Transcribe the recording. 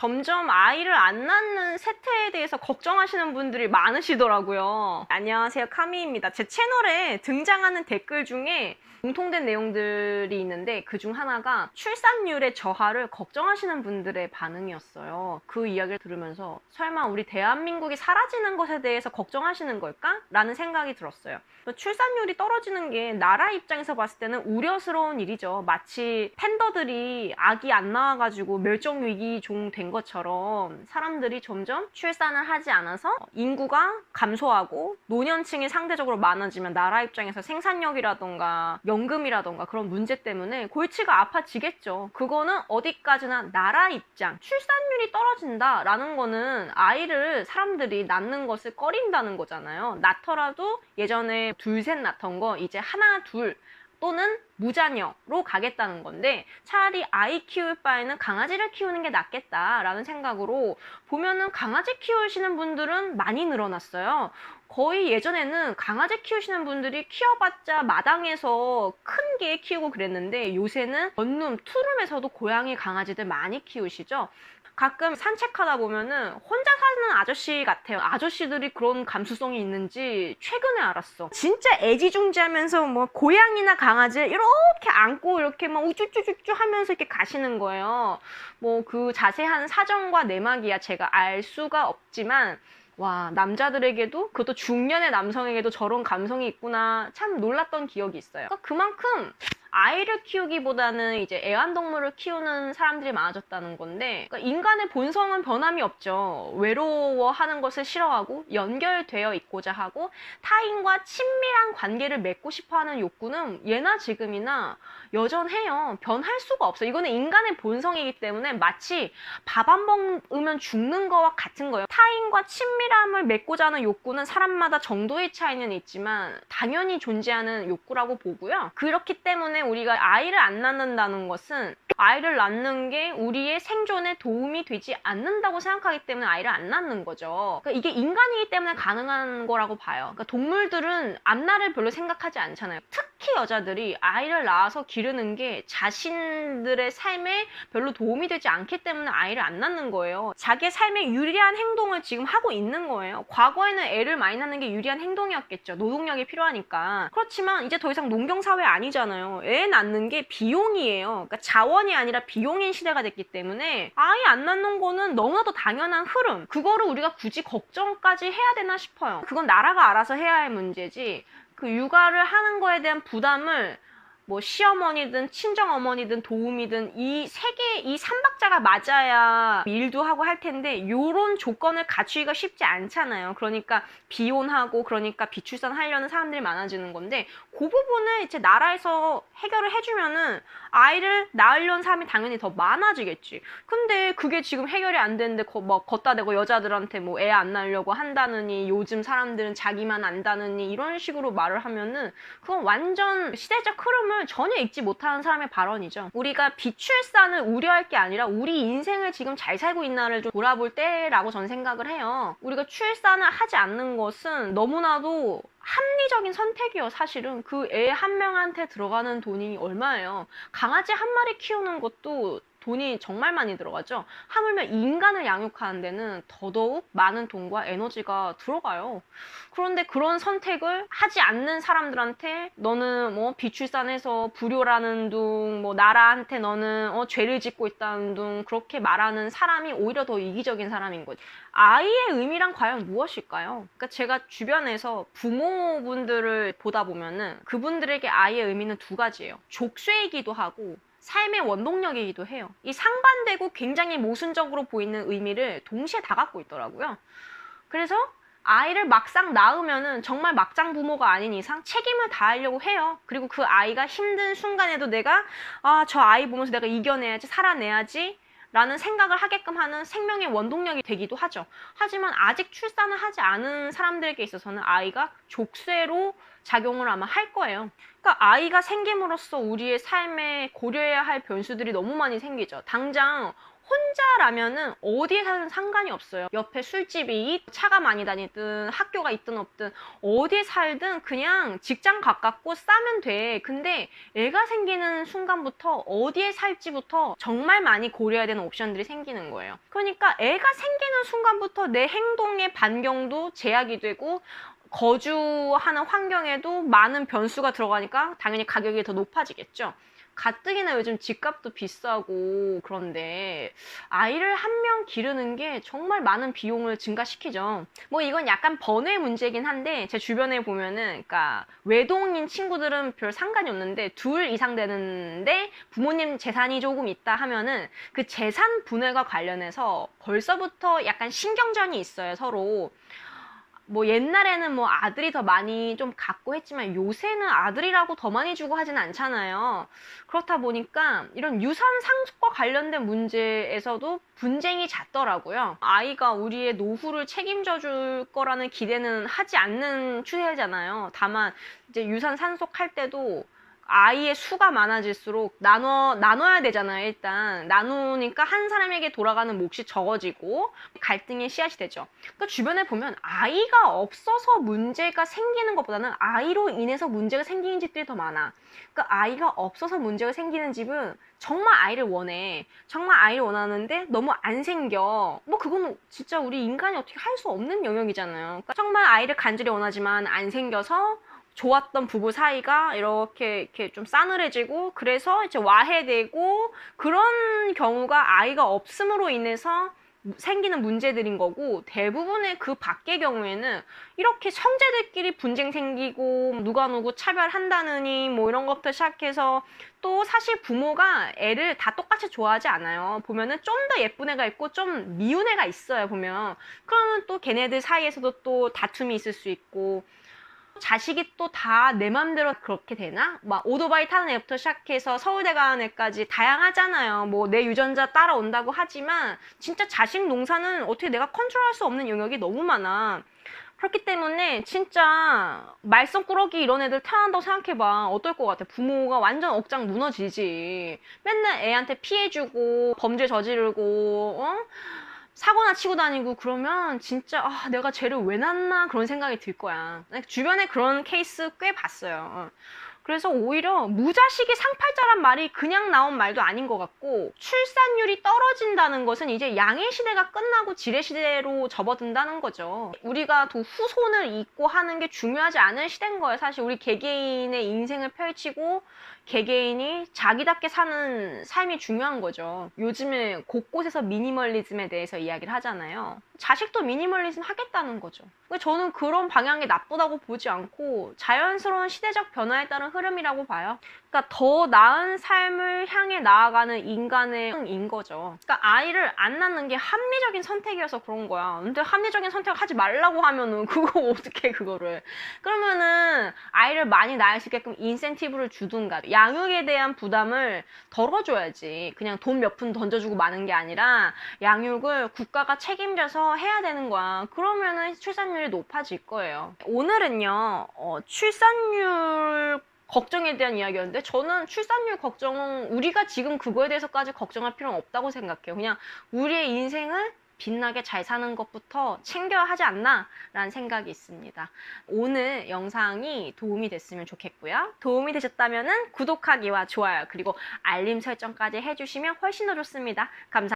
점점 아이를 안 낳는 세태에 대해서 걱정하시는 분들이 많으시더라고요. 안녕하세요, 카미입니다. 제 채널에 등장하는 댓글 중에 공통된 내용들이 있는데 그중 하나가 출산율의 저하를 걱정하시는 분들의 반응이었어요. 그 이야기를 들으면서 설마 우리 대한민국이 사라지는 것에 대해서 걱정하시는 걸까? 라는 생각이 들었어요. 출산율이 떨어지는 게 나라 입장에서 봤을 때는 우려스러운 일이죠. 마치 팬더들이 아기 안 나와가지고 멸종위기 종 된 것처럼 사람들이 점점 출산을 하지 않아서 인구가 감소하고 노년층이 상대적으로 많아지면 나라 입장에서 생산력이라던가 연금이라던가 그런 문제 때문에 골치가 아파지겠죠. 그거는 어디까지나 나라 입장, 출산율이 떨어진다라는 거는 아이를 사람들이 낳는 것을 꺼린다는 거잖아요. 낳더라도 예전에 둘, 셋 낳던 거 이제 하나, 둘 또는 무자녀로 가겠다는 건데 차라리 아이 키울 바에는 강아지를 키우는 게 낫겠다라는 생각으로 보면은 강아지 키우시는 분들은 많이 늘어났어요. 거의 예전에는 강아지 키우시는 분들이 키워봤자 마당에서 큰 개 키우고 그랬는데 요새는 원룸, 투룸에서도 고양이, 강아지들 많이 키우시죠. 가끔 산책하다 보면은 혼자 사는 아저씨 같아요. 아저씨들이 그런 감수성이 있는지 최근에 알았어. 진짜 애지중지하면서 뭐 고양이나 강아지를 이렇게 안고 이렇게 막 우쭈쭈쭈쭈 하면서 이렇게 가시는 거예요. 뭐 그 자세한 사정과 내막이야 제가 알 수가 없지만 와, 남자들에게도 그것도 중년의 남성에게도 저런 감성이 있구나 참 놀랐던 기억이 있어요. 그러니까 그만큼 아이를 키우기보다는 이제 애완동물을 키우는 사람들이 많아졌다는 건데 그러니까 인간의 본성은 변함이 없죠. 외로워하는 것을 싫어하고 연결되어 있고자 하고 타인과 친밀한 관계를 맺고 싶어하는 욕구는 예나 지금이나 여전해요. 변할 수가 없어요. 이거는 인간의 본성이기 때문에 마치 밥 안 먹으면 죽는 거와 같은 거예요. 타인과 친밀함을 맺고자 하는 욕구는 사람마다 정도의 차이는 있지만 당연히 존재하는 욕구라고 보고요. 그렇기 때문에 우리가 아이를 안 낳는다는 것은 아이를 낳는 게 우리의 생존에 도움이 되지 않는다고 생각하기 때문에 아이를 안 낳는 거죠. 그러니까 이게 인간이기 때문에 가능한 거라고 봐요. 그러니까 동물들은 앞날을 별로 생각하지 않잖아요. 특히 여자들이 아이를 낳아서 기르는 게 자신들의 삶에 별로 도움이 되지 않기 때문에 아이를 안 낳는 거예요. 자기의 삶에 유리한 행동을 지금 하고 있는 거예요. 과거에는 애를 많이 낳는 게 유리한 행동이었겠죠. 노동력이 필요하니까. 그렇지만 이제 더 이상 농경사회 아니잖아요. 애 낳는 게 비용이에요. 그러니까 자원이 아니라 비용인 시대가 됐기 때문에 아이 안 낳는 거는 너무나도 당연한 흐름. 그거를 우리가 굳이 걱정까지 해야 되나 싶어요. 그건 나라가 알아서 해야 할 문제지. 그 육아를 하는 거에 대한 부담을 뭐 시어머니든 친정어머니든 도우미든 이 세 개, 이 삼박자가 맞아야 일도 하고 할 텐데 요런 조건을 갖추기가 쉽지 않잖아요. 그러니까 비혼하고 그러니까 비출산 하려는 사람들이 많아지는 건데 그 부분을 이제 나라에서 해결을 해주면은 아이를 낳으려는 사람이 당연히 더 많아지겠지. 근데 그게 지금 해결이 안 되는데 뭐 걷다 대고 여자들한테 뭐 애 안 낳으려고 한다느니 요즘 사람들은 자기만 안다느니 이런 식으로 말을 하면은 그건 완전 시대적 흐름을 전혀 읽지 못하는 사람의 발언이죠. 우리가 비출산을 우려할 게 아니라 우리 인생을 지금 잘 살고 있나를 좀 돌아볼 때라고 저는 생각을 해요. 우리가 출산을 하지 않는 것은 너무나도 합리적인 선택이에요. 사실은 그 애 한 명한테 들어가는 돈이 얼마예요. 강아지 한 마리 키우는 것도 돈이 정말 많이 들어가죠. 하물며 인간을 양육하는 데는 더더욱 많은 돈과 에너지가 들어가요. 그런데 그런 선택을 하지 않는 사람들한테 너는 뭐 비출산해서 불효라는 둥, 뭐 나라한테 너는 죄를 짓고 있다는 둥 그렇게 말하는 사람이 오히려 더 이기적인 사람인 거죠. 아이의 의미란 과연 무엇일까요? 그러니까 제가 주변에서 부모분들을 보다 보면은 그분들에게 아이의 의미는 두 가지예요. 족쇄이기도 하고 삶의 원동력이기도 해요. 이 상반되고 굉장히 모순적으로 보이는 의미를 동시에 다 갖고 있더라고요. 그래서 아이를 막상 낳으면은 정말 막장 부모가 아닌 이상 책임을 다하려고 해요. 그리고 그 아이가 힘든 순간에도 내가 저 아이 보면서 내가 이겨내야지, 살아내야지 라는 생각을 하게끔 하는 생명의 원동력이 되기도 하죠. 하지만 아직 출산을 하지 않은 사람들에게 있어서는 아이가 족쇄로 작용을 아마 할 거예요. 그러니까 아이가 생김으로써 우리의 삶에 고려해야 할 변수들이 너무 많이 생기죠. 당장 혼자라면은 어디에 살든 상관이 없어요. 옆에 술집이 차가 많이 다니든 학교가 있든 없든 어디에 살든 그냥 직장 가깝고 싸면 돼. 근데 애가 생기는 순간부터 어디에 살지부터 정말 많이 고려해야 되는 옵션들이 생기는 거예요. 그러니까 애가 생기는 순간부터 내 행동의 반경도 제약이 되고 거주하는 환경에도 많은 변수가 들어가니까 당연히 가격이 더 높아지겠죠. 가뜩이나 요즘 집값도 비싸고 그런데 아이를 한 명 기르는 게 정말 많은 비용을 증가시키죠. 뭐 이건 약간 번외 문제긴 한데 제 주변에 보면은 그러니까 외동인 친구들은 별 상관이 없는데 둘 이상 되는데 부모님 재산이 조금 있다 하면은 그 재산 분할과 관련해서 벌써부터 약간 신경전이 있어요, 서로. 뭐 옛날에는 뭐 아들이 더 많이 좀 갖고 했지만 요새는 아들이라고 더 많이 주고 하진 않잖아요. 그렇다 보니까 이런 유산 상속과 관련된 문제에서도 분쟁이 잦더라고요. 아이가 우리의 노후를 책임져 줄 거라는 기대는 하지 않는 추세잖아요. 다만 이제 유산 상속할 때도 아이의 수가 많아질수록 나눠야 되잖아요, 일단. 나누니까 한 사람에게 돌아가는 몫이 적어지고 갈등의 씨앗이 되죠. 그러니까 주변에 보면 아이가 없어서 문제가 생기는 것보다는 아이로 인해서 문제가 생기는 집들이 더 많아. 그러니까 아이가 없어서 문제가 생기는 집은 정말 아이를 원해. 정말 아이를 원하는데 너무 안 생겨. 뭐 그건 진짜 우리 인간이 어떻게 할 수 없는 영역이잖아요. 그러니까 정말 아이를 간절히 원하지만 안 생겨서 좋았던 부부 사이가 이렇게 좀 싸늘해지고 그래서 이제 와해되고 그런 경우가 아이가 없음으로 인해서 생기는 문제들인 거고 대부분의 그 밖의 경우에는 이렇게 형제들끼리 분쟁 생기고 누가 누구 차별한다느니 뭐 이런 것부터 시작해서 또 사실 부모가 애를 다 똑같이 좋아하지 않아요. 보면은 좀 더 예쁜 애가 있고 좀 미운 애가 있어요, 보면. 그러면 또 걔네들 사이에서도 또 다툼이 있을 수 있고 자식이 또 다 내 맘대로 그렇게 되나? 막 오토바이 타는 애부터 시작해서 서울대 가는 애까지 다양하잖아요. 뭐 내 유전자 따라온다고 하지만 진짜 자식 농사는 어떻게 내가 컨트롤할 수 없는 영역이 너무 많아. 그렇기 때문에 진짜 말썽꾸러기 이런 애들 태어난다고 생각해봐. 어떨 것 같아? 부모가 완전 억장 무너지지. 맨날 애한테 피해주고 범죄 저지르고 어? 사고나 치고 다니고 그러면 진짜 내가 쟤를 왜 낳나 그런 생각이 들 거야. 주변에 그런 케이스 꽤 봤어요. 그래서 오히려 무자식이 상팔자란 말이 그냥 나온 말도 아닌 것 같고 출산율이 떨어진다는 것은 이제 양의 시대가 끝나고 질의 시대로 접어든다는 거죠. 우리가 또 후손을 잇고 하는 게 중요하지 않은 시대인 거예요. 사실 우리 개개인의 인생을 펼치고 개개인이 자기답게 사는 삶이 중요한 거죠. 요즘에 곳곳에서 미니멀리즘에 대해서 이야기를 하잖아요. 자식도 미니멀리즘 하겠다는 거죠. 저는 그런 방향이 나쁘다고 보지 않고 자연스러운 시대적 변화에 따른 흐름이라고 봐요. 그러니까 더 나은 삶을 향해 나아가는 인간의 인 거죠. 그러니까 아이를 안 낳는 게 합리적인 선택이어서 그런 거야. 근데 합리적인 선택을 하지 말라고 하면은 그거 어떻게 그거를. 그러면은 아이를 많이 낳을 수 있게끔 인센티브를 주든가 양육에 대한 부담을 덜어줘야지. 그냥 돈 몇 푼 던져주고 마는 게 아니라 양육을 국가가 책임져서 해야 되는 거야. 그러면은 출산율이 높아질 거예요. 오늘은요, 출산율 걱정에 대한 이야기였는데 저는 출산율 걱정은 우리가 지금 그거에 대해서까지 걱정할 필요는 없다고 생각해요. 그냥 우리의 인생을 빛나게 잘 사는 것부터 챙겨야 하지 않나 라는 생각이 있습니다. 오늘 영상이 도움이 됐으면 좋겠고요. 도움이 되셨다면 구독하기와 좋아요 그리고 알림 설정까지 해주시면 훨씬 더 좋습니다. 감사합니다.